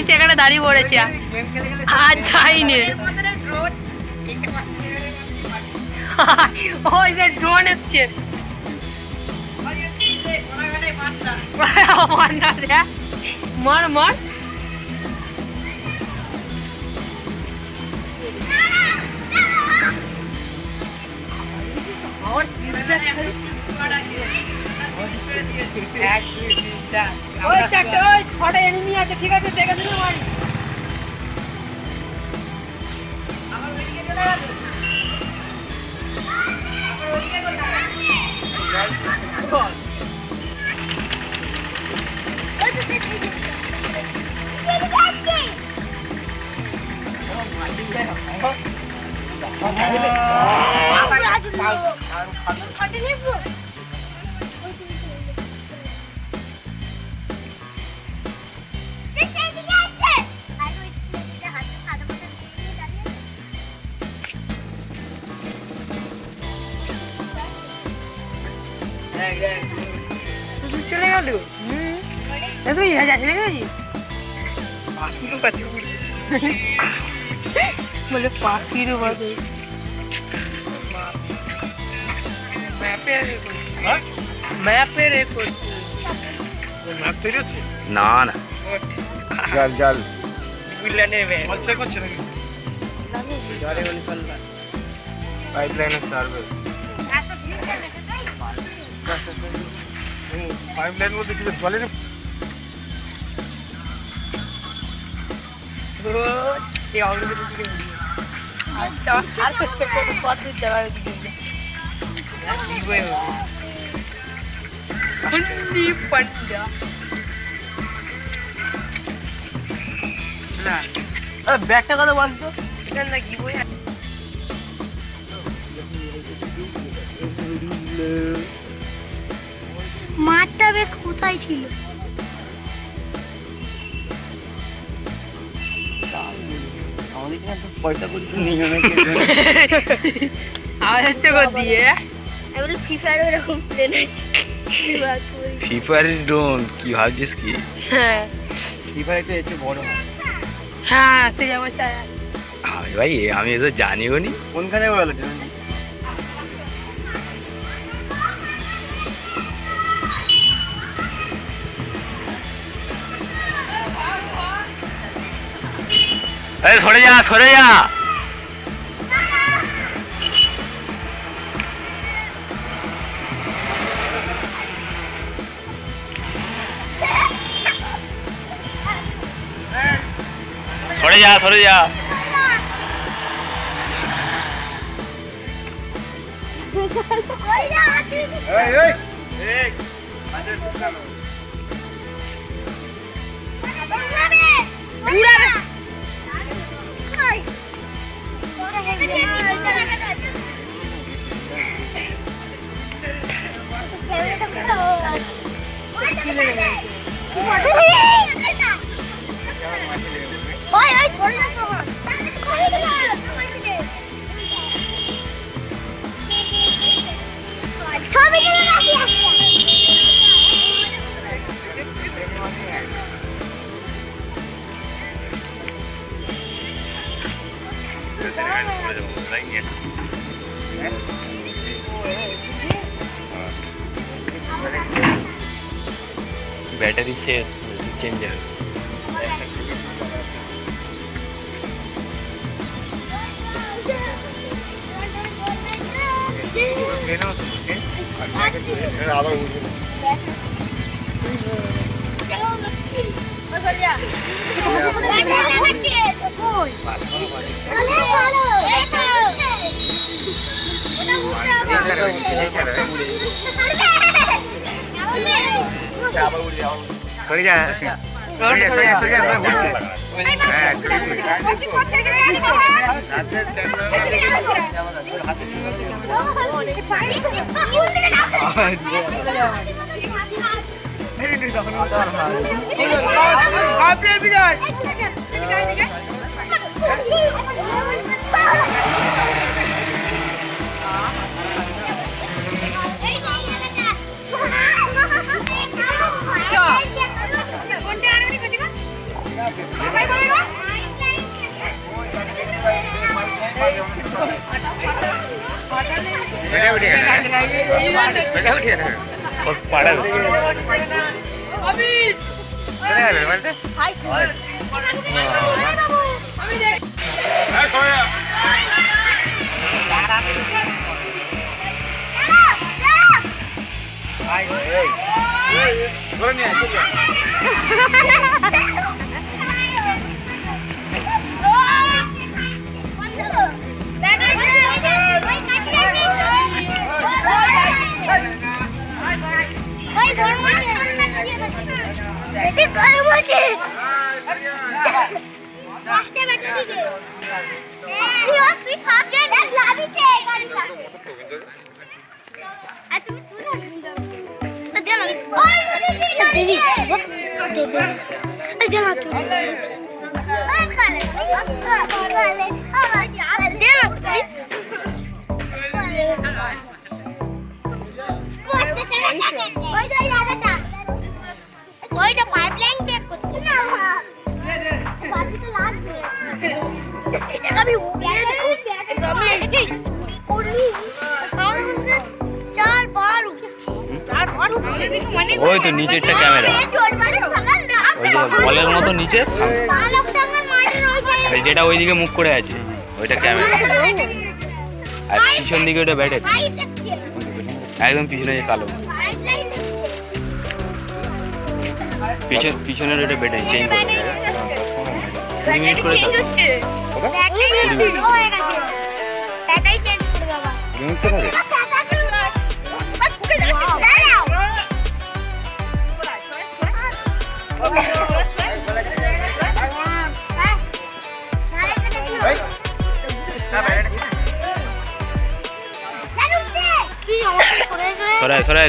সেখানে দাঁড়িয়ে পড়েছে আর যাইনি। ওই যে ড্রোন এসছে মর মর। ছটা এনিমি আছে, ঠিক আছে দেখে দিন। চলে গেল বলে পাখির বাদে না না জল জল পাইপলাইনের সার্ভিস পাইপলাইন মধ্যে কিছু জলের ব্যাগটা কথা বলতো না কি বই। মাঠটা বেশ কোথায় ছিল? পয়সা করে দিয়ে ফিফারের ড্রোন কি ভাবছিস কি? হ্যাঁ ফিফারটা একটু বড় হ্যাঁ সেই অবস্থা। আমি ভাই আমি তো জানিও নি কোনখানে বলো। সরে যা সরে যা। সরে যা সরে যা। ব্যাটারি শেষ, চেঞ্জার। সরে যা আপনি পাড়ার ওইটা পাইপলাইন চেক করতে ওই তো নিচেরটা ক্যামেরা ওই যে বলের মতো নিচে আর যেটা ওইদিকে মুখ করে আছে ওইটা ক্যামেরা আর পিছন দিকে ওটা ব্যাটারি একদম পিছনে যে কালো পিছনের ওটা ব্যাটারি চেঞ্জ করে 20 মিনিট করে সরাই